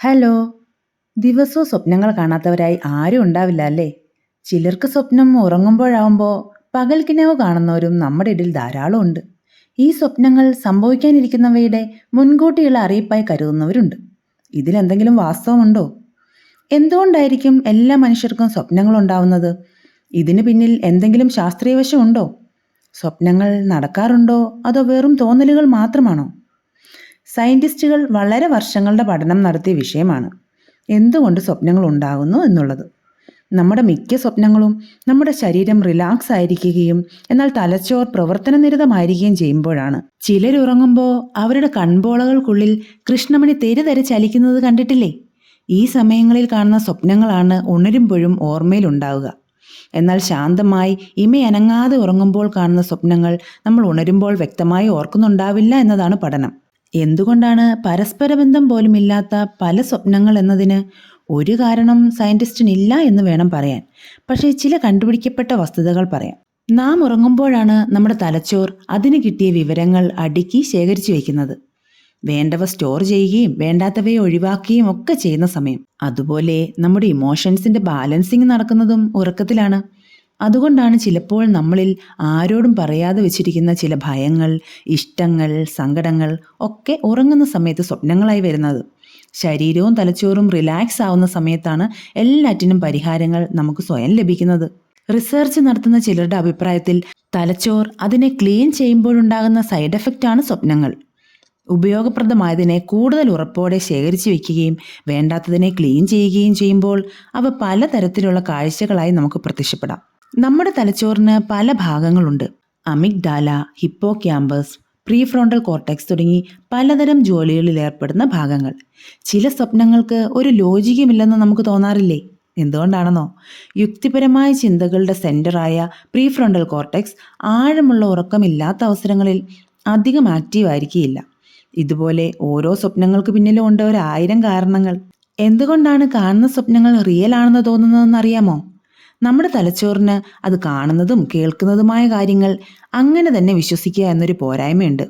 Hello. ദിവസവും സ്വപ്നങ്ങൾ കാണാത്തവരായി ആരും ഉണ്ടാവില്ല അല്ലേ? ചിലർക്ക് സ്വപ്നം ഉറങ്ങുമ്പോഴാവുമ്പോൾ പകൽക്കിനാവ് കാണുന്നവരും നമ്മുടെ ഇടയിൽ ധാരാളം ഉണ്ട്. ഈ സ്വപ്നങ്ങൾ സംഭവിക്കാനിരിക്കുന്നവയുടെ മുൻകൂട്ടിയുള്ള അറിയിപ്പായി കരുതുന്നവരുണ്ട്. ഇതിലെന്തെങ്കിലും വാസ്തവമുണ്ടോ? എന്തുകൊണ്ടായിരിക്കും എല്ലാ മനുഷ്യർക്കും സ്വപ്നങ്ങൾ ഉണ്ടാവുന്നത്? ഇതിന് പിന്നിൽ എന്തെങ്കിലും ശാസ്ത്രീയ വശമുണ്ടോ? സ്വപ്നങ്ങൾ നടക്കാറുണ്ടോ അതോ വെറും തോന്നലുകൾ മാത്രമാണോ? സയന്റിസ്റ്റുകൾ വളരെ വർഷങ്ങളുടെ പഠനം നടത്തിയ വിഷയമാണ് എന്തുകൊണ്ട് സ്വപ്നങ്ങൾ ഉണ്ടാകുന്നു എന്നുള്ളത്. നമ്മുടെ മിക്ക സ്വപ്നങ്ങളും നമ്മുടെ ശരീരം റിലാക്സ് ആയിരിക്കുകയും എന്നാൽ തലച്ചോർ പ്രവർത്തനനിരതമായിരിക്കുകയും ചെയ്യുമ്പോഴാണ്. ചിലരുറങ്ങുമ്പോൾ അവരുടെ കൺപോളകൾക്കുള്ളിൽ കൃഷ്ണമണി തെരുതെരെ ചലിക്കുന്നത് കണ്ടിട്ടില്ലേ? ഈ സമയങ്ങളിൽ കാണുന്ന സ്വപ്നങ്ങളാണ് ഉണരുമ്പോഴും ഓർമ്മയിലുണ്ടാവുക. എന്നാൽ ശാന്തമായി ഇമയനങ്ങാതെ ഉറങ്ങുമ്പോൾ കാണുന്ന സ്വപ്നങ്ങൾ നമ്മൾ ഉണരുമ്പോൾ വ്യക്തമായി ഓർക്കുന്നുണ്ടാവില്ല എന്നതാണ് പഠനം. എന്തുകൊണ്ടാണ് പരസ്പരബന്ധം പോലുമില്ലാത്ത പല സ്വപ്നങ്ങൾ എന്നതിന് ഒരു കാരണം സയന്റിസ്റ്റിനില്ല എന്ന് വേണം പറയാൻ. പക്ഷേ ചില കണ്ടുപിടിക്കപ്പെട്ട വസ്തുതകൾ പറയാം. നാം ഉറങ്ങുമ്പോഴാണ് നമ്മുടെ തലച്ചോർ അതിന് കിട്ടിയ വിവരങ്ങൾ അടുക്കി ശേഖരിച്ചു വയ്ക്കുന്നത്. വേണ്ടവ സ്റ്റോർ ചെയ്യുകയും വേണ്ടാത്തവയെ ഒഴിവാക്കുകയും ഒക്കെ ചെയ്യുന്ന സമയം. അതുപോലെ നമ്മുടെ ഇമോഷൻസിന്റെ ബാലൻസിങ് നടക്കുന്നതും ഉറക്കത്തിലാണ്. അതുകൊണ്ടാണ് ചിലപ്പോൾ നമ്മളിൽ ആരോടും പറയാതെ വെച്ചിരിക്കുന്ന ചില ഭയങ്ങൾ, ഇഷ്ടങ്ങൾ, സങ്കടങ്ങൾ ഒക്കെ ഉറങ്ങുന്ന സമയത്ത് സ്വപ്നങ്ങളായി വരുന്നത്. ശരീരവും തലച്ചോറും റിലാക്സ് ആവുന്ന സമയത്താണ് എല്ലാറ്റിനും പരിഹാരങ്ങൾ നമുക്ക് സ്വയം ലഭിക്കുന്നത്. റിസർച്ച് നടത്തുന്ന ചിലരുടെ അഭിപ്രായത്തിൽ തലച്ചോർ അതിനെ ക്ലീൻ ചെയ്യുമ്പോഴുണ്ടാകുന്ന സൈഡ് എഫക്റ്റാണ് സ്വപ്നങ്ങൾ. ഉപയോഗപ്രദമായതിനെ കൂടുതൽ ഉറപ്പോടെ ശേഖരിച്ചു വയ്ക്കുകയും വേണ്ടാത്തതിനെ ക്ലീൻ ചെയ്യുകയും ചെയ്യുമ്പോൾ അവ പലതരത്തിലുള്ള കാഴ്ചകളായി നമുക്ക് പ്രത്യക്ഷപ്പെടാം. നമ്മുടെ തലച്ചോറിന് പല ഭാഗങ്ങളുണ്ട്. അമിഗ്ഡാല, ഹിപ്പോക്യാമ്പസ്, പ്രീഫ്രോണ്ടൽ കോർട്ടെക്സ് തുടങ്ങി പലതരം ജോലികളിൽ ഏർപ്പെടുന്ന ഭാഗങ്ങൾ. ചില സ്വപ്നങ്ങൾക്ക് ഒരു ലോജിക്കുമില്ലെന്ന് നമുക്ക് തോന്നാറില്ലേ? എന്തുകൊണ്ടാണെന്നോ? യുക്തിപരമായ ചിന്തകളുടെ സെന്ററായ പ്രീഫ്രോണ്ടൽ കോർട്ടെക്സ് ആഴമുള്ള ഉറക്കമില്ലാത്ത അവസരങ്ങളിൽ അധികം ആക്റ്റീവ് ആയിരിക്കില്ല. ഇതുപോലെ ഓരോ സ്വപ്നങ്ങൾക്ക് പിന്നിലും ഉണ്ട് 1000 കാരണങ്ങൾ. എന്തുകൊണ്ടാണ് കാണുന്ന സ്വപ്നങ്ങൾ റിയൽ ആണെന്ന് തോന്നുന്നതെന്ന് അറിയാമോ? നമ്മുടെ തലച്ചോറിന് അത് കാണുന്നതും കേൾക്കുന്നതുമായ കാര്യങ്ങൾ അങ്ങനെ തന്നെ വിശ്വസിക്കുക എന്നൊരു പോരായ്മയുണ്ട്.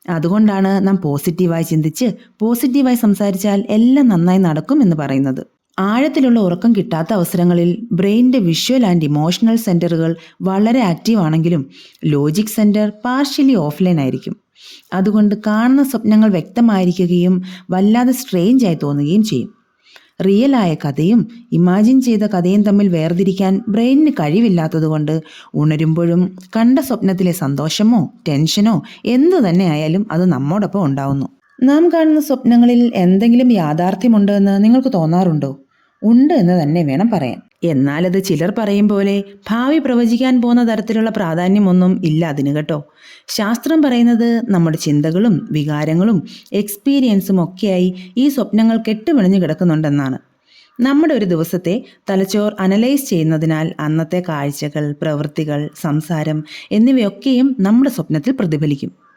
അതുകൊണ്ടാണ് നാം പോസിറ്റീവായി ചിന്തിച്ച് പോസിറ്റീവായി സംസാരിച്ചാൽ എല്ലാം നന്നായി നടക്കും എന്ന് പറയുന്നത്. ആഴത്തിലുള്ള ഉറക്കം കിട്ടാത്ത അവസരങ്ങളിൽ ബ്രെയിനിന്റെ വിഷ്വൽ ആൻഡ് ഇമോഷണൽ സെന്ററുകൾ വളരെ ആക്റ്റീവ് ആണെങ്കിലും ലോജിക് സെന്റർ പാർഷ്യലി ഓഫ്ലൈൻ ആയിരിക്കും. അതുകൊണ്ട് കാണുന്ന സ്വപ്നങ്ങൾ വ്യക്തമായിരിക്കുകയും വല്ലാതെ സ്ട്രേഞ്ചായി തോന്നുകയും ചെയ്യും. റിയലായ കഥയും ഇമാജിൻ ചെയ്ത കഥയും തമ്മിൽ വേർതിരിക്കാൻ ബ്രെയിനിന് കഴിവില്ലാത്തതുകൊണ്ട് ഉണരുമ്പോഴും കണ്ട സ്വപ്നത്തിലെ സന്തോഷമോ ടെൻഷനോ എന്തു തന്നെ ആയാലും അത് നമ്മോടൊപ്പം ഉണ്ടാവുന്നു. നാം കാണുന്ന സ്വപ്നങ്ങളിൽ എന്തെങ്കിലും യാഥാർത്ഥ്യമുണ്ട് എന്ന് നിങ്ങൾക്ക് തോന്നാറുണ്ടോ? ഉണ്ട് എന്ന് തന്നെ വേണം പറയാൻ. എന്നാൽ അത് ചിലർ പറയും പോലെ ഭാവി പ്രവചിക്കാൻ പോകുന്ന തരത്തിലുള്ള പ്രാധാന്യമൊന്നും ഇല്ല അതിന് കേട്ടോ. ശാസ്ത്രം പറയുന്നത് നമ്മുടെ ചിന്തകളും വികാരങ്ങളും എക്സ്പീരിയൻസും ഒക്കെയായി ഈ സ്വപ്നങ്ങൾ കെട്ടുപിണഞ്ഞു കിടക്കുന്നുണ്ടെന്നാണ്. നമ്മുടെ ഒരു ദിവസത്തെ തലച്ചോർ അനലൈസ് ചെയ്യുന്നതിനാൽ അന്നത്തെ കാഴ്ചകൾ, പ്രവൃത്തികൾ, സംസാരം എന്നിവയൊക്കെയും നമ്മുടെ സ്വപ്നത്തിൽ പ്രതിഫലിക്കും.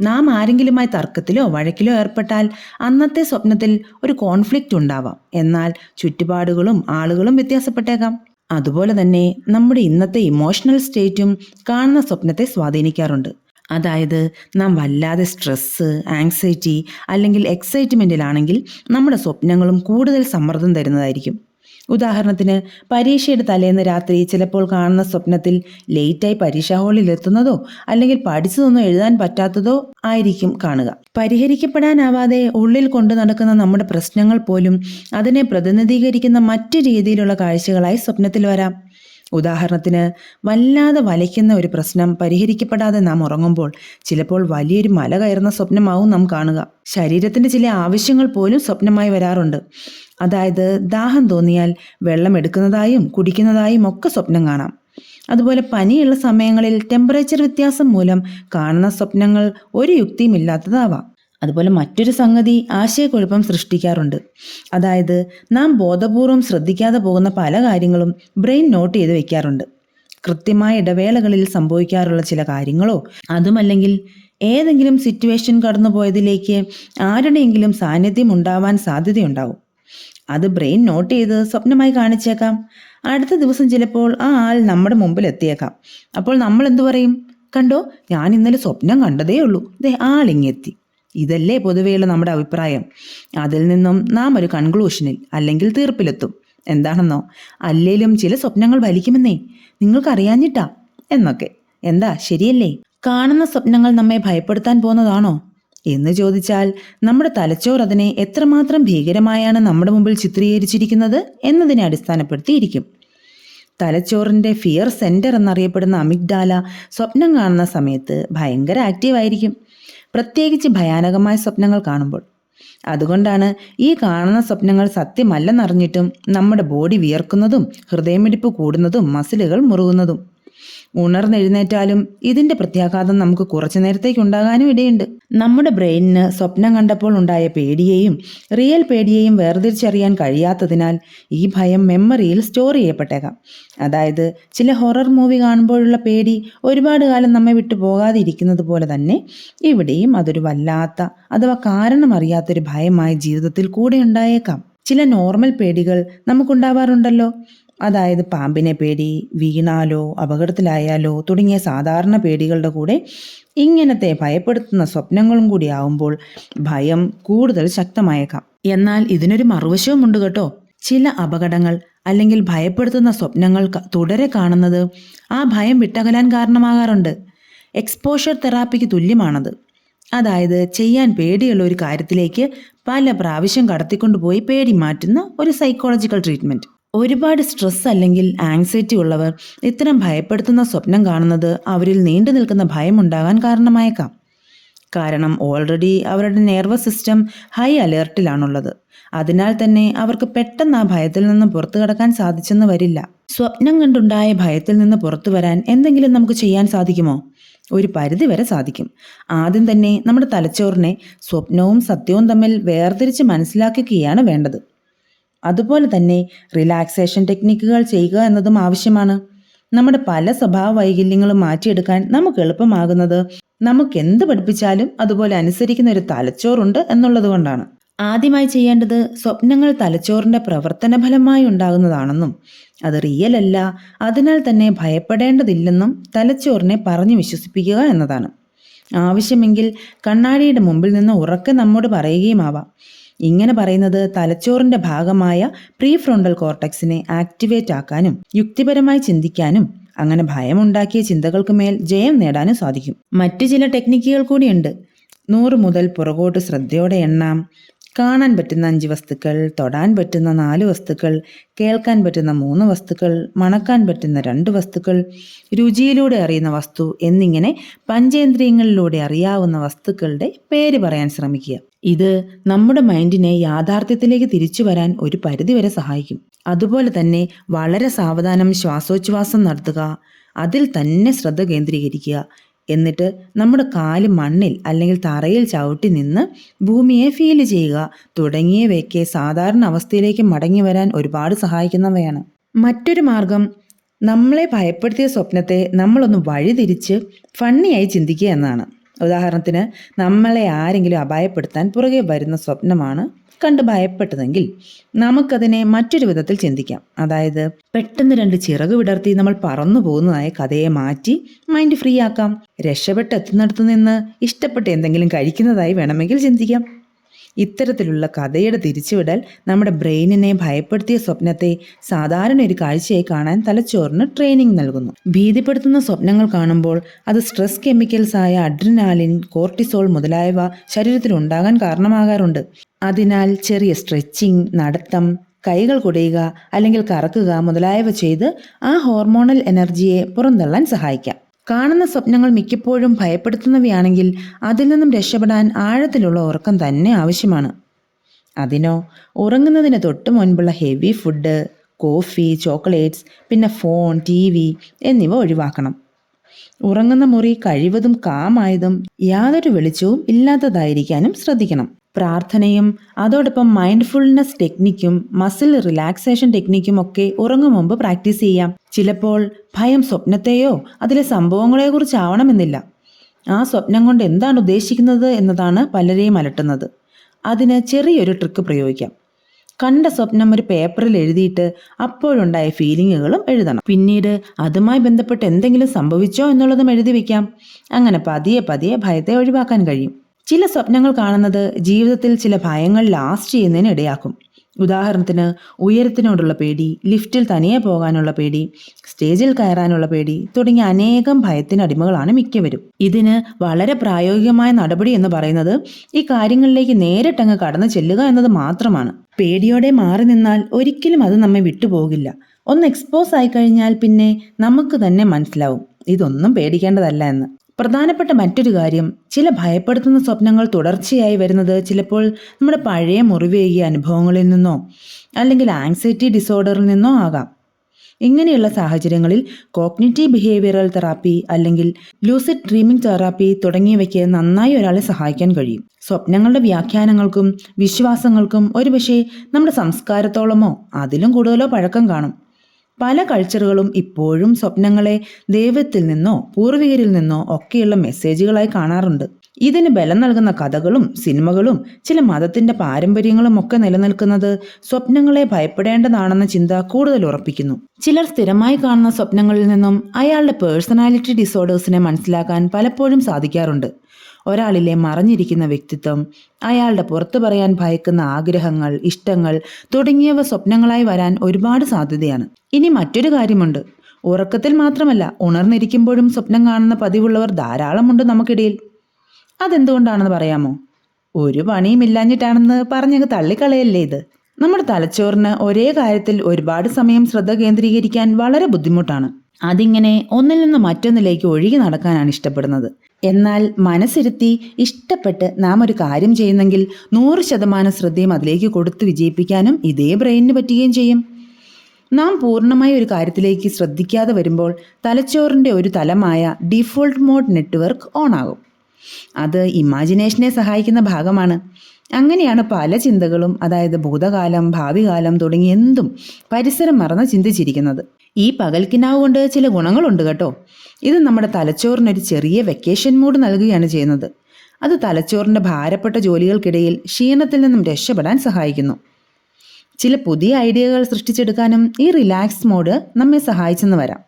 നാം ആരെങ്കിലുമായി തർക്കത്തിലോ വഴക്കിലോ ഏർപ്പെട്ടാൽ അന്നത്തെ സ്വപ്നത്തിൽ ഒരു കോൺഫ്ലിക്റ്റ് ഉണ്ടാവാം. എന്നാൽ ചുറ്റുപാടുകളും ആളുകളും വ്യത്യാസപ്പെട്ടേക്കാം. അതുപോലെ തന്നെ നമ്മുടെ ഇന്നത്തെ ഇമോഷണൽ സ്റ്റേറ്റും കാണുന്ന സ്വപ്നത്തെ സ്വാധീനിക്കാറുണ്ട്. അതായത് നാം വല്ലാതെ സ്ട്രെസ്സ്, ആങ്സൈറ്റി അല്ലെങ്കിൽ എക്സൈറ്റ്മെൻറ്റിലാണെങ്കിൽ നമ്മുടെ സ്വപ്നങ്ങളും കൂടുതൽ സമ്മർദ്ദം തരുന്നതായിരിക്കും. ഉദാഹരണത്തിന് പരീക്ഷയുടെ തലേന്ന് രാത്രി ചിലപ്പോൾ കാണുന്ന സ്വപ്നത്തിൽ ലേറ്റായി പരീക്ഷാ ഹാളിൽ എത്തുന്നതോ അല്ലെങ്കിൽ പഠിച്ചതൊന്നും എഴുതാൻ പറ്റാത്തതോ ആയിരിക്കും കാണുക. പരിഹരിക്കപ്പെടാനാവാതെ ഉള്ളിൽ കൊണ്ടു നടക്കുന്ന നമ്മുടെ പ്രശ്നങ്ങൾ പോലും അതിനെ പ്രതിനിധീകരിക്കുന്ന മറ്റു രീതിയിലുള്ള കാഴ്ചകളായി സ്വപ്നത്തിൽ വരാം. ഉദാഹരണത്തിന് വല്ലാതെ വലയ്ക്കുന്ന ഒരു പ്രശ്നം പരിഹരിക്കപ്പെടാതെ നാം ഉറങ്ങുമ്പോൾ ചിലപ്പോൾ വലിയൊരു മല കയറുന്ന സ്വപ്നമാവും നാം കാണുക. ശരീരത്തിന്റെ ചില ആവശ്യങ്ങൾ പോലും സ്വപ്നമായി വരാറുണ്ട്. അതായത് ദാഹം തോന്നിയാൽ വെള്ളം എടുക്കുന്നതായും കുടിക്കുന്നതായും ഒക്കെ സ്വപ്നം കാണാം. അതുപോലെ പനിയുള്ള സമയങ്ങളിൽ ടെമ്പറേച്ചർ വ്യത്യാസം മൂലം കാണുന്ന സ്വപ്നങ്ങൾ ഒരു യുക്തിയും ഇല്ലാത്തതാവാം. അതുപോലെ മറ്റൊരു സംഗതി ആശയക്കുഴപ്പം സൃഷ്ടിക്കാറുണ്ട്. അതായത് നാം ബോധപൂർവം ശ്രദ്ധിക്കാതെ പോകുന്ന പല കാര്യങ്ങളും ബ്രെയിൻ നോട്ട് ചെയ്ത് വെക്കാറുണ്ട്. കൃത്യമായ ഇടവേളകളിൽ സംഭവിക്കാറുള്ള ചില കാര്യങ്ങളോ അതുമല്ലെങ്കിൽ ഏതെങ്കിലും സിറ്റുവേഷൻ കടന്നുപോയതിലേക്ക് ആരുടെയെങ്കിലും സാന്നിധ്യം ഉണ്ടാവാൻ സാധ്യതയുണ്ടാവും. അത് ബ്രെയിൻ നോട്ട് ചെയ്ത് സ്വപ്നമായി കാണിച്ചേക്കാം. അടുത്ത ദിവസം ചിലപ്പോൾ ആ ആൾ നമ്മുടെ മുമ്പിൽ എത്തിയേക്കാം. അപ്പോൾ നമ്മൾ എന്തു പറയും? കണ്ടോ, ഞാൻ ഇന്നലെ സ്വപ്നം കണ്ടതേ ഉള്ളൂ, ദേ ആളിങ്ങെത്തി. ഇതല്ലേ പൊതുവെയുള്ള നമ്മുടെ അഭിപ്രായം. അതിൽ നിന്നും നാം ഒരു കൺക്ലൂഷനിൽ അല്ലെങ്കിൽ തീർപ്പിലെത്തും. എന്താണെന്നോ, അല്ലേലും ചില സ്വപ്നങ്ങൾ ഫലിക്കുമെന്നേ, നിങ്ങൾക്കറിയാഞ്ഞിട്ടാ എന്നൊക്കെ. എന്താ, ശരിയല്ലേ? കാണുന്ന സ്വപ്നങ്ങൾ നമ്മെ ഭയപ്പെടുത്താൻ പോകുന്നതാണോ എന്ന് ചോദിച്ചാൽ, നമ്മുടെ തലച്ചോർ അതിനെ എത്രമാത്രം ഭീകരമായാണ് നമ്മുടെ മുമ്പിൽ ചിത്രീകരിച്ചിരിക്കുന്നത് എന്നതിനെ അടിസ്ഥാനപ്പെടുത്തിയിരിക്കും. തലച്ചോറിന്റെ ഫിയർ സെന്റർ എന്നറിയപ്പെടുന്ന അമിഗ്ഡാല സ്വപ്നം കാണുന്ന സമയത്ത് ഭയങ്കര ആക്റ്റീവായിരിക്കും, പ്രത്യേകിച്ച് ഭയാനകമായ സ്വപ്നങ്ങൾ കാണുമ്പോൾ. അതുകൊണ്ടാണ് ഈ കാണുന്ന സ്വപ്നങ്ങൾ സത്യമല്ലെന്നറിഞ്ഞിട്ടും നമ്മുടെ ബോഡി വിയർക്കുന്നതും ഹൃദയമിടിപ്പ് കൂടുന്നതും മസിലുകൾ മുറുകുന്നതും. ഉണർന്നെഴുന്നേറ്റാലും ഇതിന്റെ പ്രത്യാഘാതം നമുക്ക് കുറച്ചു നേരത്തേക്ക് ഉണ്ടാകാനും ഇടയുണ്ട്. നമ്മുടെ ബ്രെയിനിന് സ്വപ്നം കണ്ടപ്പോൾ ഉണ്ടായ പേടിയെയും റിയൽ പേടിയെയും വേർതിരിച്ചറിയാൻ കഴിയാത്തതിനാൽ ഈ ഭയം മെമ്മറിയിൽ സ്റ്റോർ ചെയ്യപ്പെട്ടേക്കാം. അതായത്, ചില ഹൊറർ മൂവി കാണുമ്പോഴുള്ള പേടി ഒരുപാട് കാലം നമ്മെ വിട്ടു പോകാതെ ഇരിക്കുന്നത് പോലെ തന്നെ ഇവിടെയും അതൊരു വല്ലാത്ത അഥവാ കാരണമറിയാത്തൊരു ഭയമായി ജീവിതത്തിൽ കൂടെ ഉണ്ടായേക്കാം. ചില നോർമൽ പേടികൾ നമുക്കുണ്ടാവാറുണ്ടല്ലോ. അതായത് പാമ്പിനെ പേടി, വീണാലോ അപകടത്തിലായാലോ തുടങ്ങിയ സാധാരണ പേടികളുടെ കൂടെ ഇങ്ങനത്തെ ഭയപ്പെടുത്തുന്ന സ്വപ്നങ്ങളും കൂടി ആവുമ്പോൾ ഭയം കൂടുതൽ ശക്തമായേക്കാം. എന്നാൽ ഇതിനൊരു മറുവശവുമുണ്ട് കേട്ടോ. ചില അപകടങ്ങൾ അല്ലെങ്കിൽ ഭയപ്പെടുത്തുന്ന സ്വപ്നങ്ങൾ തുടരെ കാണുന്നത് ആ ഭയം വിട്ടകലാൻ കാരണമാകാറുണ്ട്. എക്സ്പോഷർ തെറാപ്പിക്ക് തുല്യമാണത്. അതായത്, ചെയ്യാൻ പേടിയുള്ള ഒരു കാര്യത്തിലേക്ക് പല പ്രാവശ്യം കടത്തിക്കൊണ്ടുപോയി പേടി മാറ്റുന്ന ഒരു സൈക്കോളജിക്കൽ ട്രീറ്റ്മെന്റ്. ഒരുപാട് സ്ട്രെസ് അല്ലെങ്കിൽ ആങ്സൈറ്റി ഉള്ളവർ ഇത്തരം ഭയപ്പെടുത്തുന്ന സ്വപ്നം കാണുന്നത് അവരിൽ നീണ്ടു നിൽക്കുന്ന ഭയമുണ്ടാകാൻ കാരണമായേക്കാം. കാരണം ഓൾറെഡി അവരുടെ നെർവസ് സിസ്റ്റം ഹൈ അലേർട്ടിലാണുള്ളത്. അതിനാൽ തന്നെ അവർക്ക് പെട്ടെന്ന് ആ ഭയത്തിൽ നിന്ന് പുറത്തു കടക്കാൻ സാധിച്ചെന്ന് വരില്ല. സ്വപ്നം കണ്ടുണ്ടായ ഭയത്തിൽ നിന്ന് പുറത്തു വരാൻ എന്തെങ്കിലും നമുക്ക് ചെയ്യാൻ സാധിക്കുമോ? ഒരു പരിധി വരെ സാധിക്കും. ആദ്യം തന്നെ നമ്മുടെ തലച്ചോറിനെ സ്വപ്നവും സത്യവും തമ്മിൽ വേർതിരിച്ച് മനസ്സിലാക്കുകയാണ് വേണ്ടത്. അതുപോലെ തന്നെ റിലാക്സേഷൻ ടെക്നിക്കുകൾ ചെയ്യുക എന്നതും ആവശ്യമാണ്. നമ്മുടെ പല സ്വഭാവ വൈകല്യങ്ങളും മാറ്റിയെടുക്കാൻ നമുക്ക് എളുപ്പമാകുന്നത് നമുക്ക് എന്ത് പഠിപ്പിച്ചാലും അതുപോലെ അനുസരിക്കുന്ന ഒരു തലച്ചോറുണ്ട് എന്നുള്ളത് കൊണ്ടാണ്. ആദ്യമായി ചെയ്യേണ്ടത് സ്വപ്നങ്ങൾ തലച്ചോറിന്റെ പ്രവർത്തന ഫലമായി ഉണ്ടാകുന്നതാണെന്നും അത് റിയൽ അല്ല, അതിനാൽ തന്നെ ഭയപ്പെടേണ്ടതില്ലെന്നും തലച്ചോറിനെ പറഞ്ഞു വിശ്വസിപ്പിക്കുക എന്നതാണ്. ആവശ്യമെങ്കിൽ കണ്ണാടിയുടെ മുമ്പിൽ നിന്ന് ഉറക്കെ നമ്മോട് പറയുകയുമാവാം. ഇങ്ങനെ പറയുന്നത് തലച്ചോറിന്റെ ഭാഗമായ പ്രീ ഫ്രോണ്ടൽ കോർട്ടക്സിനെ ആക്ടിവേറ്റ് ആക്കാനും യുക്തിപരമായി ചിന്തിക്കാനും അങ്ങനെ ഭയമുണ്ടാക്കിയ ചിന്തകൾക്ക് മേൽ ജയം നേടാനും സാധിക്കും. മറ്റു ചില ടെക്നിക്കുകൾ കൂടിയുണ്ട്. 100 മുതൽ പുറകോട്ട് ശ്രദ്ധയോടെ എണ്ണാം. കാണാൻ പറ്റുന്ന 5 വസ്തുക്കൾ, തൊടാൻ പറ്റുന്ന 4 വസ്തുക്കൾ, കേൾക്കാൻ പറ്റുന്ന 3 വസ്തുക്കൾ, മണക്കാൻ പറ്റുന്ന 2 വസ്തുക്കൾ, രുചിയിലൂടെ അറിയുന്ന വസ്തു എന്നിങ്ങനെ പഞ്ചേന്ദ്രിയങ്ങളിലൂടെ അറിയാവുന്ന വസ്തുക്കളുടെ പേര് പറയാൻ ശ്രമിക്കുക. ഇത് നമ്മുടെ മൈൻഡിനെ യാഥാർത്ഥ്യത്തിലേക്ക് തിരിച്ചു വരാൻ ഒരു പരിധിവരെ സഹായിക്കും. അതുപോലെ തന്നെ വളരെ സാവധാനം ശ്വാസോച്ഛ്വാസം നടത്തുക, അതിൽ തന്നെ ശ്രദ്ധ കേന്ദ്രീകരിക്കുക. എന്നിട്ട് നമ്മുടെ കാല് മണ്ണിൽ അല്ലെങ്കിൽ തറയിൽ ചവിട്ടി നിന്ന് ഭൂമിയെ ഫീൽ ചെയ്യുക തുടങ്ങിയവയൊക്കെ സാധാരണ അവസ്ഥയിലേക്ക് മടങ്ങി വരാൻ ഒരുപാട് സഹായിക്കുന്നവയാണ്. മറ്റൊരു മാർഗം, നമ്മളെ ഭയപ്പെടുത്തിയ സ്വപ്നത്തെ നമ്മളൊന്ന് വഴിതിരിച്ച് ഫണ്ണിയായി ചിന്തിക്കുക എന്നതാണ്. ഉദാഹരണത്തിന്, നമ്മളെ ആരെങ്കിലും അപായപ്പെടുത്താൻ പുറകെ വരുന്ന സ്വപ്നമാണ് കണ്ട് ഭയപ്പെട്ടതെങ്കിൽ നമുക്കതിനെ മറ്റൊരു വിധത്തിൽ ചിന്തിക്കാം. അതായത്, പെട്ടെന്ന് 2 ചിറക് വിടർത്തി നമ്മൾ പറന്നു പോകുന്നതായ കഥയെ മാറ്റി മൈൻഡ് ഫ്രീ ആക്കാം. രക്ഷപ്പെട്ടെത്തുന്നിടത്തു നിന്ന് ഇഷ്ടപ്പെട്ട എന്തെങ്കിലും കഴിക്കുന്നതായി വേണമെങ്കിൽ ചിന്തിക്കാം. ഇത്തരത്തിലുള്ള കഥയുടെ തിരിച്ചുവിടൽ നമ്മുടെ ബ്രെയിനിനെ ഭയപ്പെടുത്തിയ സ്വപ്നത്തെ സാധാരണ ഒരു കാഴ്ചയായി കാണാൻ തലച്ചോറിന് ട്രെയിനിങ് നൽകുന്നു. ഭീതിപ്പെടുത്തുന്ന സ്വപ്നങ്ങൾ കാണുമ്പോൾ അത് സ്ട്രെസ് കെമിക്കൽസ് ആയ അഡ്രിനാലിൻ, കോർട്ടിസോൾ മുതലായവ ശരീരത്തിൽ ഉണ്ടാകാൻ കാരണമാകാറുണ്ട്. അതിനാൽ ചെറിയ സ്ട്രെച്ചിങ്, നടത്തം, കൈകൾ കുടയുക അല്ലെങ്കിൽ കറക്കുക മുതലായവ ചെയ്ത് ആ ഹോർമോണൽ എനർജിയെ പുറന്തള്ളാൻ സഹായിക്കാം. കാണുന്ന സ്വപ്നങ്ങൾ മിക്കപ്പോഴും ഭയപ്പെടുത്തുന്നവയാണെങ്കിൽ അതിൽ നിന്നും രക്ഷപ്പെടാൻ ആഴത്തിലുള്ള ഉറക്കം തന്നെ ആവശ്യമാണ്. അതിനോ ഉറങ്ങുന്നതിന് തൊട്ട് മുൻപുള്ള ഹെവി ഫുഡ്, കോഫി, ചോക്ലേറ്റ്സ്, പിന്നെ ഫോൺ, TV എന്നിവ ഒഴിവാക്കണം. ഉറങ്ങുന്ന മുറി കഴിവതും കാമായതും യാതൊരു വെളിച്ചവും ഇല്ലാത്തതായിരിക്കാനും ശ്രദ്ധിക്കണം. പ്രാർത്ഥനയും അതോടൊപ്പം മൈൻഡ്ഫുൾനെസ് ടെക്നിക്കും മസിൽ റിലാക്സേഷൻ ടെക്നിക്കും ഒക്കെ ഉറങ്ങും മുമ്പ് പ്രാക്ടീസ് ചെയ്യാം. ചിലപ്പോൾ ഭയം സ്വപ്നത്തെയോ അതിലെ സംഭവങ്ങളെയോ കുറിച്ചാവണമെന്നില്ല. ആ സ്വപ്നം കൊണ്ട് എന്താണ് ഉദ്ദേശിക്കുന്നത് എന്നതാണ് പലരെയും അലട്ടുന്നത്. അതിന് ചെറിയൊരു ട്രിക്ക് പ്രയോഗിക്കാം. കണ്ട സ്വപ്നം ഒരു പേപ്പറിൽ എഴുതിയിട്ട് അപ്പോഴുണ്ടായ ഫീലിങ്ങുകളും എഴുതണം. പിന്നീട് അതുമായി ബന്ധപ്പെട്ട് എന്തെങ്കിലും സംഭവിച്ചോ എന്നുള്ളതും എഴുതി വെക്കാം. അങ്ങനെ പതിയെ പതിയെ ഭയത്തെ ഒഴിവാക്കാൻ കഴിയും. ചില സ്വപ്നങ്ങൾ കാണുന്നത് ജീവിതത്തിൽ ചില ഭയങ്ങൾ ലാസ്റ്റ് ചെയ്യുന്നതിന് ഇടയാക്കും. ഉദാഹരണത്തിന് ഉയരത്തിനോടുള്ള പേടി, ലിഫ്റ്റിൽ തനിയെ പോകാനുള്ള പേടി, സ്റ്റേജിൽ കയറാനുള്ള പേടി തുടങ്ങിയ അനേകം ഭയത്തിന് അടിമകളാണ് മിക്കവരും. ഇതിന് വളരെ പ്രായോഗികമായ നടപടി എന്ന് പറയുന്നത് ഈ കാര്യങ്ങളിലേക്ക് നേരിട്ടങ്ങ് കടന്നു ചെല്ലുക എന്നത് മാത്രമാണ്. പേടിയോടെ മാറി നിന്നാൽ ഒരിക്കലും അത് നമ്മെ വിട്ടുപോകില്ല. ഒന്ന് എക്സ്പോസ് ആയി കഴിഞ്ഞാൽ പിന്നെ നമുക്ക് തന്നെ മനസ്സിലാവും ഇതൊന്നും പേടിക്കേണ്ടതല്ല എന്ന്. പ്രധാനപ്പെട്ട മറ്റൊരു കാര്യം, ചില ഭയപ്പെടുത്തുന്ന സ്വപ്നങ്ങൾ തുടർച്ചയായി വരുന്നത് ചിലപ്പോൾ നമ്മുടെ പഴയ മുറിവേകിയ അനുഭവങ്ങളിൽ നിന്നോ അല്ലെങ്കിൽ ആങ്സൈറ്റി ഡിസോർഡറിൽ നിന്നോ ആകാം. ഇങ്ങനെയുള്ള സാഹചര്യങ്ങളിൽ കോഗ്നിറ്റീവ് ബിഹേവിയറൽ തെറാപ്പി അല്ലെങ്കിൽ ലൂസിഡ് ഡ്രീമിംഗ് തെറാപ്പി തുടങ്ങിയവയ്ക്ക് നന്നായി ഒരാളെ സഹായിക്കാൻ കഴിയും. സ്വപ്നങ്ങളുടെ വ്യാഖ്യാനങ്ങൾക്കും വിശ്വാസങ്ങൾക്കും ഒരുപക്ഷെ നമ്മുടെ സംസ്കാരത്തോളമോ അതിലും കൂടുതലോ പഴക്കം കാണും. പല കൾച്ചറുകളും ഇപ്പോഴും സ്വപ്നങ്ങളെ ദൈവത്തിൽ നിന്നോ പൂർവികരിൽ നിന്നോ ഒക്കെയുള്ള മെസ്സേജുകളായി കാണാറുണ്ട്. ഇതിന് ബലം നൽകുന്ന കഥകളും സിനിമകളും ചില മതത്തിന്റെ പാരമ്പര്യങ്ങളും ഒക്കെ നിലനിൽക്കുന്നത് സ്വപ്നങ്ങളെ ഭയപ്പെടേണ്ടതാണെന്ന ചിന്ത കൂടുതൽ ഉറപ്പിക്കുന്നു. ചിലർ സ്ഥിരമായി കാണുന്ന സ്വപ്നങ്ങളിൽ നിന്നും അയാളുടെ പേഴ്സണാലിറ്റി ഡിസോർഡേഴ്സിനെ മനസ്സിലാക്കാൻ പലപ്പോഴും സാധിക്കാറുണ്ട്. ഒരാളിലെ മറഞ്ഞിരിക്കുന്ന വ്യക്തിത്വം, അയാളുടെ പുറത്തു പറയാൻ ഭയക്കുന്ന ആഗ്രഹങ്ങൾ, ഇഷ്ടങ്ങൾ തുടങ്ങിയവ സ്വപ്നങ്ങളായി വരാൻ ഒരുപാട് സാധ്യതയാണ്. ഇനി മറ്റൊരു കാര്യമുണ്ട്. ഉറക്കത്തിൽ മാത്രമല്ല, ഉണർന്നിരിക്കുമ്പോഴും സ്വപ്നം കാണുന്ന പതിവുള്ളവർ ധാരാളമുണ്ട് നമുക്കിടയിൽ. അതെന്തുകൊണ്ടാണെന്ന് പറയാമോ? ഒരു പണിയും ഇല്ലാഞ്ഞിട്ടാണെന്ന് പറഞ്ഞങ്ങ് തള്ളിക്കളയല്ലേ ഇത്. നമ്മുടെ തലച്ചോറിന് ഒരേ കാര്യത്തിൽ ഒരുപാട് സമയം ശ്രദ്ധ കേന്ദ്രീകരിക്കാൻ വളരെ ബുദ്ധിമുട്ടാണ്. അതിങ്ങനെ ഒന്നിൽ നിന്ന് മറ്റൊന്നിലേക്ക് ഒഴുകി നടക്കാനാണ് ഇഷ്ടപ്പെടുന്നത്. എന്നാൽ മനസ്സിരുത്തി ഇഷ്ടപ്പെട്ട് നാം ഒരു കാര്യം ചെയ്യുന്നെങ്കിൽ 100% ശ്രദ്ധയും അതിലേക്ക് കൊടുത്ത് വിജയിപ്പിക്കാനും ഇതേ ബ്രെയിനിന് പറ്റുകയും ചെയ്യും. നാം പൂർണ്ണമായി ഒരു കാര്യത്തിലേക്ക് ശ്രദ്ധിക്കാതെ വരുമ്പോൾ തലച്ചോറിൻ്റെ ഒരു തലമായ ഡിഫോൾട്ട് മോഡ് നെറ്റ്വർക്ക് ഓൺ ആകും. അത് ഇമാജിനേഷനെ സഹായിക്കുന്ന ഭാഗമാണ്. അങ്ങനെയാണ് പല ചിന്തകളും, അതായത് ഭൂതകാലം, ഭാവികാലം തുടങ്ങി എന്തും പരിസരം മറന്ന് ചിന്തിച്ചിരിക്കുന്നത്. ഈ പകൽക്കിനാവ് കൊണ്ട് ചില ഗുണങ്ങളുണ്ട് കേട്ടോ. ഇത് നമ്മുടെ തലച്ചോറിനൊരു ചെറിയ വെക്കേഷൻ മൂഡ് നൽകുകയാണ് ചെയ്യുന്നത്. അത് തലച്ചോറിൻ്റെ ഭാരപ്പെട്ട ജോലികൾക്കിടയിൽ ക്ഷീണത്തിൽ നിന്നും രക്ഷപ്പെടാൻ സഹായിക്കുന്നു. ചില പുതിയ ഐഡിയകൾ സൃഷ്ടിച്ചെടുക്കാനും ഈ റിലാക്സ് മോഡ് നമ്മെ സഹായിച്ചെന്ന് വരാം.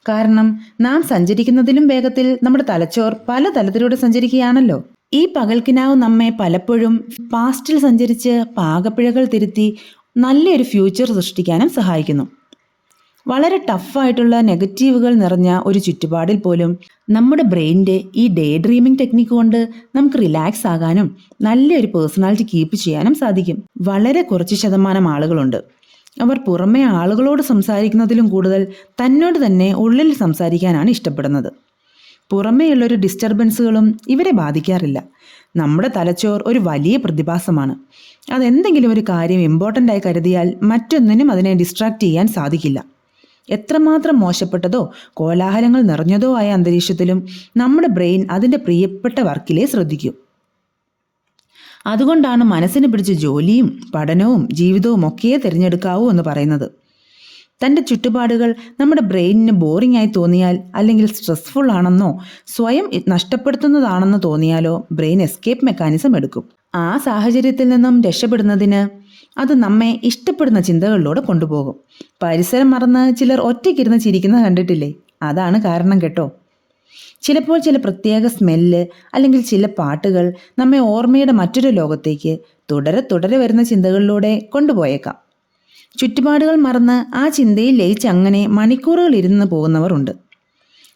കാരണം നാം സഞ്ചരിക്കുന്നതിലും വേഗത്തിൽ നമ്മുടെ തലച്ചോർ പല തലത്തിലൂടെ സഞ്ചരിക്കുകയാണല്ലോ. ഈ പകൽക്കിനാവ് നമ്മെ പലപ്പോഴും പാസ്റ്റിൽ സഞ്ചരിച്ച് പാകപ്പിഴകൾ തിരുത്തി നല്ലൊരു ഫ്യൂച്ചർ സൃഷ്ടിക്കാനും സഹായിക്കുന്നു. വളരെ ടഫായിട്ടുള്ള നെഗറ്റീവുകൾ നിറഞ്ഞ ഒരു ചുറ്റുപാടിൽ പോലും നമ്മുടെ ബ്രെയിനിൻ്റെ ഈ ഡേ ഡ്രീമിംഗ് ടെക്നിക്ക് കൊണ്ട് നമുക്ക് റിലാക്സ് ആകാനും നല്ലൊരു പേഴ്സണാലിറ്റി കീപ്പ് ചെയ്യാനും സാധിക്കും. വളരെ കുറച്ച് ശതമാനം ആളുകളുണ്ട്, അവർ പുറമേ ആളുകളോട് സംസാരിക്കുന്നതിലും കൂടുതൽ തന്നോട് തന്നെ ഉള്ളിൽ സംസാരിക്കാനാണ് ഇഷ്ടപ്പെടുന്നത്. പുറമേയുള്ളൊരു ഡിസ്റ്റർബൻസുകളും ഇവരെ ബാധിക്കാറില്ല. നമ്മുടെ തലച്ചോർ ഒരു വലിയ പ്രതിഭാസമാണ്. അതെന്തെങ്കിലും ഒരു കാര്യം ഇമ്പോർട്ടൻ്റ് ആയി കരുതിയാൽ മറ്റൊന്നിനും അതിനെ ഡിസ്ട്രാക്ട് ചെയ്യാൻ സാധിക്കില്ല. എത്രമാത്രം മോശപ്പെട്ടതോ കോലാഹലങ്ങൾ നിറഞ്ഞതോ ആയ അന്തരീക്ഷത്തിലും നമ്മുടെ ബ്രെയിൻ അതിൻ്റെ പ്രിയപ്പെട്ട വർക്കിലേ ശ്രദ്ധിക്കൂ. അതുകൊണ്ടാണ് മനസ്സിന് പിടിച്ച ജോലിയും പഠനവും ജീവിതവും ഒക്കെ തിരഞ്ഞെടുക്കാവൂ എന്ന് പറയുന്നത്. തൻ്റെ ചുറ്റുപാടുകൾ നമ്മുടെ ബ്രെയിനിന് ബോറിംഗ് ആയി തോന്നിയാൽ, അല്ലെങ്കിൽ സ്ട്രെസ്ഫുൾ ആണെന്നോ സ്വയം നഷ്ടപ്പെടുത്തുന്നതാണെന്ന് തോന്നിയാലോ ബ്രെയിൻ എസ്കേപ്പ് മെക്കാനിസം എടുക്കും. ആ സാഹചര്യത്തിൽ നിന്നും രക്ഷപ്പെടുന്നതിന് അത് നമ്മെ ഇഷ്ടപ്പെടുന്ന ചിന്തകളിലൂടെ കൊണ്ടുപോകും. പരിസരം മറന്ന് ചിലർ ഒറ്റയ്ക്കിരുന്ന് ചിരിക്കുന്നത് കണ്ടിട്ടില്ലേ? അതാണ് കാരണം കേട്ടോ. ചിലപ്പോൾ ചില പ്രത്യേക സ്മെല്ല് അല്ലെങ്കിൽ ചില പാട്ടുകൾ നമ്മെ ഓർമ്മയുടെ മറ്റൊരു ലോകത്തേക്ക് തുടരെ തുടരെ വരുന്ന ചിന്തകളിലൂടെ കൊണ്ടുപോയേക്കാം. ചുറ്റുപാടുകൾ മറന്ന് ആ ചിന്തയിൽ ലയിച്ച് അങ്ങനെ മണിക്കൂറുകൾ ഇരുന്ന് പോകുന്നവർ ഉണ്ട്.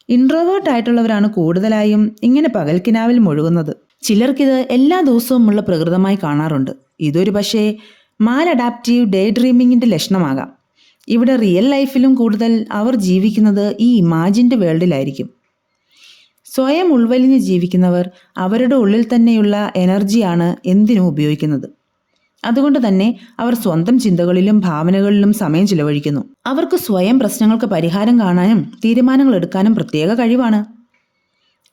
ഇൻട്രോവേർട്ട് ആയിട്ടുള്ളവരാണ് കൂടുതലായും ഇങ്ങനെ പകൽക്കിനാവിൽ മുഴുകുന്നത്. ചിലർക്കിത് എല്ലാ ദിവസവും ഉള്ള പ്രകൃതമായി കാണാറുണ്ട്. ഇതൊരു പക്ഷേ മാൽ അഡാപ്റ്റീവ് ഡേ ഡ്രീമിങ്ങിൻ്റെ ലക്ഷണമാകാം. ഇവിടെ റിയൽ ലൈഫിലും കൂടുതൽ അവർ ജീവിക്കുന്നത് ഈ ഇമാജിൻ്റെ വേൾഡിലായിരിക്കും. സ്വയം ഉൾവലിഞ്ഞ് ജീവിക്കുന്നവർ അവരുടെ ഉള്ളിൽ തന്നെയുള്ള എനർജിയാണ് എന്തിനും ഉപയോഗിക്കുന്നത്. അതുകൊണ്ട് തന്നെ അവർ സ്വന്തം ചിന്തകളിലും ഭാവനകളിലും സമയം ചിലവഴിക്കുന്നു. അവർക്ക് സ്വയം പ്രശ്നങ്ങൾക്ക് പരിഹാരം കാണാനും തീരുമാനങ്ങൾ എടുക്കാനും പ്രത്യേക കഴിവാണ്.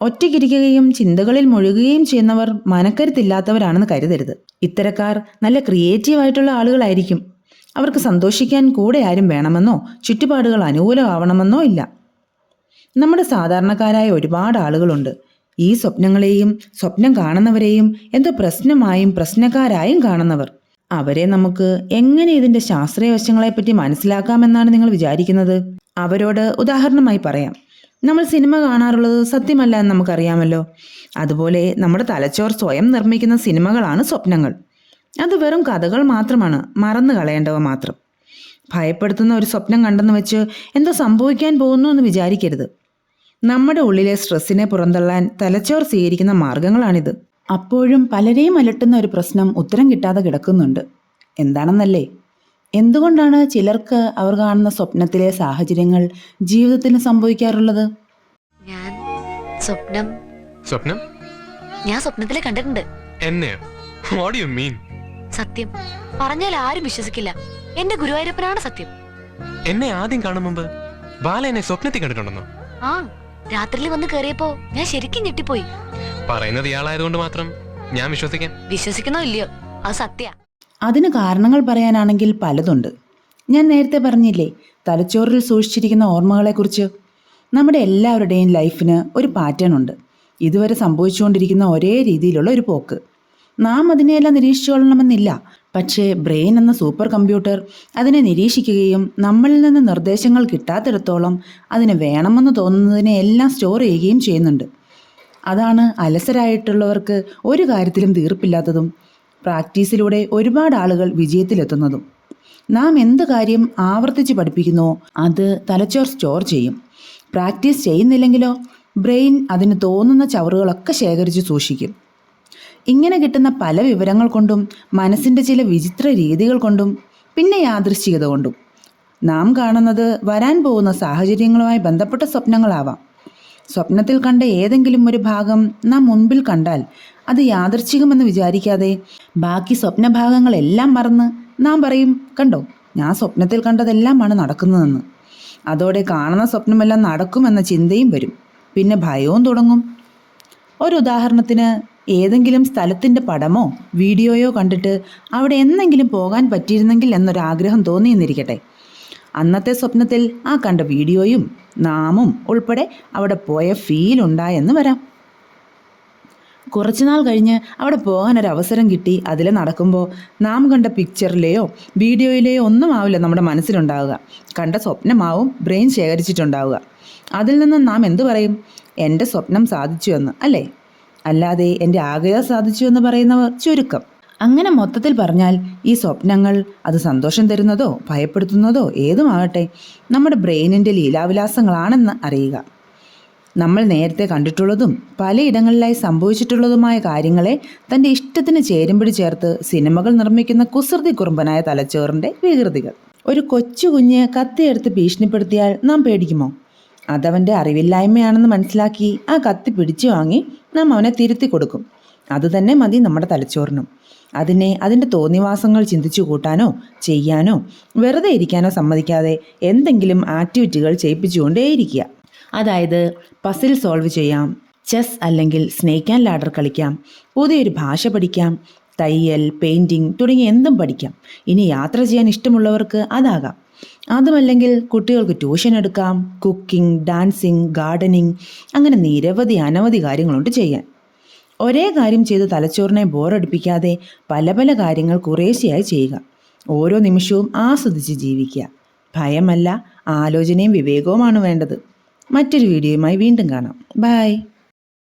ഒറ്റയ്ക്കിരിക്കുകയും ചിന്തകളിൽ മുഴുകുകയും ചെയ്യുന്നവർ മനക്കരുത്തില്ലാത്തവരാണെന്ന് കരുതരുത്. ഇത്തരക്കാർ നല്ല ക്രിയേറ്റീവായിട്ടുള്ള ആളുകളായിരിക്കും. അവർക്ക് സന്തോഷിക്കാൻ കൂടെ ആരും വേണമെന്നോ ചുറ്റുപാടുകൾ അനുകൂലമാവണമെന്നോ ഇല്ല. നമ്മുടെ സാധാരണക്കാരായ ഒരുപാട് ആളുകളുണ്ട്. ഈ സ്വപ്നങ്ങളെയും സ്വപ്നം കാണുന്നവരെയും എന്തോ പ്രശ്നമായും പ്രശ്നക്കാരായും കാണുന്നവർ. അവരെ നമുക്ക് എങ്ങനെ ഇതിൻ്റെ ശാസ്ത്രീയ വശങ്ങളെപ്പറ്റി മനസ്സിലാക്കാമെന്നാണ് നിങ്ങൾ വിചാരിക്കുന്നത്? അവരോട് ഉദാഹരണമായി പറയാം. നമ്മൾ സിനിമ കാണാറുള്ളത് സത്യമല്ല എന്ന് നമുക്കറിയാമല്ലോ. അതുപോലെ നമ്മുടെ തലച്ചോർ സ്വയം നിർമ്മിക്കുന്ന സിനിമകളാണ് സ്വപ്നങ്ങൾ. അത് വെറും കഥകൾ മാത്രമാണ്, മറന്നു കളയേണ്ടവ മാത്രം. ഭയപ്പെടുത്തുന്ന ഒരു സ്വപ്നം കണ്ടെന്ന് വെച്ച് എന്തോ സംഭവിക്കാൻ പോകുന്നു എന്ന് വിചാരിക്കരുത്. നമ്മുടെ ഉള്ളിലെ സ്ട്രെസ്സിനെ പുറന്തള്ളാൻ തലച്ചോർ സ്വീകരിക്കുന്ന മാർഗങ്ങളാണിത്. അപ്പോഴും പലരെയും അലട്ടുന്ന ഒരു പ്രശ്നം ഉത്തരം കിട്ടാതെ കിടക്കുന്നുണ്ട്. എന്താണെന്നല്ലേ? എന്തുകൊണ്ടാണ് ചിലർക്ക് അവർ കാണുന്ന സ്വപ്നത്തിലെ സാഹചര്യങ്ങൾ ജീവിതത്തിന് സംഭവിക്കാറുള്ളത്? ഞാൻ സ്വപ്നം സ്വപ്നം ഞാൻ സ്വപ്നത്തിലെ കണ്ടിട്ടുണ്ട്. എന്നെയോ? What do you mean? സത്യം പറഞ്ഞാൽ ആരും വിശ്വസിക്കില്ല. എന്റെ ഗുരുവായൂരപ്പനാണ് സത്യം. എന്നെ ആദ്യം കാണും മുമ്പ് ബാല എന്നെ സ്വപ്നത്തിൽ കണ്ടിട്ടുണ്ടെന്നോ? ആ, രാത്രിയിൽ വന്ന് കയറിയപ്പോ ഞാൻ ശരിക്കും ഞെട്ടിപ്പോയി. പറയുന്നത് ഇയാളായതുകൊണ്ട് മാത്രം ഞാൻ വിശ്വസിക്കാം. വിശ്വസിക്കണോ ഇല്ലയോ, അത് സത്യ. അതിന് കാരണങ്ങൾ പറയാനാണെങ്കിൽ പലതുണ്ട്. ഞാൻ നേരത്തെ പറഞ്ഞില്ലേ, തലച്ചോറിൽ സൂക്ഷിച്ചിരിക്കുന്ന ഓർമ്മകളെക്കുറിച്ച്. നമ്മുടെ എല്ലാവരുടെയും ലൈഫിന് ഒരു പാറ്റേൺ ഉണ്ട്. ഇതുവരെ സംഭവിച്ചുകൊണ്ടിരിക്കുന്ന ഒരേ രീതിയിലുള്ള ഒരു പോക്ക്. നാം അതിനെയെല്ലാം നിരീക്ഷിച്ചു കൊള്ളണമെന്നില്ല. പക്ഷേ ബ്രെയിൻ എന്ന സൂപ്പർ കമ്പ്യൂട്ടർ അതിനെ നിരീക്ഷിക്കുകയും നമ്മളിൽ നിന്ന് നിർദ്ദേശങ്ങൾ കിട്ടാത്തിടത്തോളം അതിന് വേണമെന്ന് തോന്നുന്നതിനെ എല്ലാം സ്റ്റോർ ചെയ്യുകയും ചെയ്യുന്നുണ്ട്. അതാണ് അലസരായിട്ടുള്ളവർക്ക് ഒരു കാര്യത്തിലും തീർപ്പില്ലാത്തതും പ്രാക്ടീസിലൂടെ ഒരുപാട് ആളുകൾ വിജയത്തിലെത്തുന്നതും. നാം എന്ത് കാര്യം ആവർത്തിച്ച് പഠിപ്പിക്കുന്നുവോ അത് തലച്ചോർ സ്റ്റോർ ചെയ്യും. പ്രാക്ടീസ് ചെയ്യുന്നില്ലെങ്കിലോ ബ്രെയിൻ അതിന് തോന്നുന്ന ചവറുകളൊക്കെ ശേഖരിച്ച് സൂക്ഷിക്കും. ഇങ്ങനെ കിട്ടുന്ന പല വിവരങ്ങൾ കൊണ്ടും മനസ്സിൻ്റെ ചില വിചിത്ര രീതികൾ കൊണ്ടും പിന്നെ യാദൃശ്ചികത കൊണ്ടും നാം കാണുന്നത് വരാൻ പോകുന്ന സാഹചര്യങ്ങളുമായി ബന്ധപ്പെട്ട സ്വപ്നങ്ങളാവാം. സ്വപ്നത്തിൽ കണ്ട ഏതെങ്കിലും ഒരു ഭാഗം നാം മുൻപിൽ കണ്ടാൽ അത് യാദൃച്ഛികമെന്ന് വിചാരിക്കാതെ ബാക്കി സ്വപ്നഭാഗങ്ങളെല്ലാം മറന്ന് നാം പറയും, കണ്ടോ, ഞാൻ സ്വപ്നത്തിൽ കണ്ടതെല്ലാമാണ് നടക്കുന്നതെന്ന്. അതോടെ കാണുന്ന സ്വപ്നമെല്ലാം നടക്കുമെന്ന ചിന്തയും വരും. പിന്നെ ഭയവും തുടങ്ങും. ഒരു ഉദാഹരണത്തിന്, ഏതെങ്കിലും സ്ഥലത്തിൻ്റെ പടമോ വീഡിയോയോ കണ്ടിട്ട് അവിടെ എന്നെങ്കിലും പോകാൻ പറ്റിയിരുന്നെങ്കിൽ എന്നൊരാഗ്രഹം തോന്നിയെന്നിരിക്കട്ടെ. അന്നത്തെ സ്വപ്നത്തിൽ ആ കണ്ട വീഡിയോയും നാമും ഉൾപ്പെടെ അവിടെ പോയ ഫീൽ ഉണ്ടായെന്ന് വരാം. കുറച്ചുനാൾ കഴിഞ്ഞ് അവിടെ പോകാനൊരവസരം കിട്ടി അതിൽ നടക്കുമ്പോൾ നാം കണ്ട പിക്ചറിലെയോ വീഡിയോയിലെയോ ഒന്നും ആവില്ല നമ്മുടെ മനസ്സിലുണ്ടാവുക. കണ്ട സ്വപ്നമാവും ബ്രെയിൻ ശേഖരിച്ചിട്ടുണ്ടാവുക. അതിൽ നിന്ന് നാം എന്തു പറയും? എൻ്റെ സ്വപ്നം സാധിച്ചു എന്ന്, അല്ലേ? അല്ലാതെ എൻ്റെ ആഗ്രഹം സാധിച്ചു എന്ന് പറയുന്നവർ ചുരുക്കം. അങ്ങനെ മൊത്തത്തിൽ പറഞ്ഞാൽ ഈ സ്വപ്നങ്ങൾ അത് സന്തോഷം തരുന്നതോ ഭയപ്പെടുത്തുന്നതോ ഏതുമാകട്ടെ നമ്മുടെ ബ്രെയിനിൻ്റെ ലീലാവിലാസങ്ങളാണെന്ന് അറിയുക. നമ്മൾ നേരത്തെ കണ്ടിട്ടുള്ളതും പലയിടങ്ങളിലായി സംഭവിച്ചിട്ടുള്ളതുമായ കാര്യങ്ങളെ തൻ്റെ ഇഷ്ടത്തിന് ചേരുംപിടി ചേർത്ത് സിനിമകൾ നിർമ്മിക്കുന്ന കുസൃതി കുറുമ്പനായ തലച്ചോറിൻ്റെ വികൃതികൾ. ഒരു കൊച്ചു കുഞ്ഞ് കത്തിയെടുത്ത് ഭീഷണിപ്പെടുത്തിയാൽ നാം പേടിക്കുമോ? അതവൻ്റെ അറിവില്ലായ്മയാണെന്ന് മനസ്സിലാക്കി ആ കത്തി പിടിച്ചു വാങ്ങി നാം അവനെ തിരുത്തി കൊടുക്കും. അതുതന്നെ മതി നമ്മുടെ തലച്ചോറിനും. അതിനെ അതിൻ്റെ തോന്നിവാസങ്ങൾ ചിന്തിച്ചു കൂട്ടാനോ ചെയ്യാനോ വെറുതെ ഇരിക്കാനോ സമ്മതിക്കാതെ എന്തെങ്കിലും ആക്ടിവിറ്റികൾ ചെയ്യിപ്പിച്ചുകൊണ്ടേയിരിക്കുക. അതായത് പസിൽ സോൾവ് ചെയ്യാം, ചെസ് അല്ലെങ്കിൽ സ്നേക്ക് ആൻഡ് ലാഡർ കളിക്കാം, പുതിയൊരു ഭാഷ പഠിക്കാം, തയ്യൽ, പെയിൻറ്റിങ് തുടങ്ങിയ എന്തും പഠിക്കാം. ഇനി യാത്ര ചെയ്യാൻ ഇഷ്ടമുള്ളവർക്ക് അതാകാം. അതുമല്ലെങ്കിൽ കുട്ടികൾക്ക് ട്യൂഷൻ എടുക്കാം, കുക്കിംഗ്, ഡാൻസിങ്, ഗാർഡനിങ്, അങ്ങനെ നിരവധി അനവധി കാര്യങ്ങളുണ്ട് ചെയ്യാൻ. ഒരേ കാര്യം ചെയ്ത് തലച്ചോറിനെ ബോറടിപ്പിക്കാതെ പല പല കാര്യങ്ങൾ കുറേശ്ശെയായി ചെയ്യുക. ഓരോ നിമിഷവും ആസ്വദിച്ച് ജീവിക്കുക. ഭയമല്ല, ആലോചനയും വിവേകവുമാണ് വേണ്ടത്. മറ്റൊരു വീഡിയോയുമായി വീണ്ടും കാണാം. ബൈ.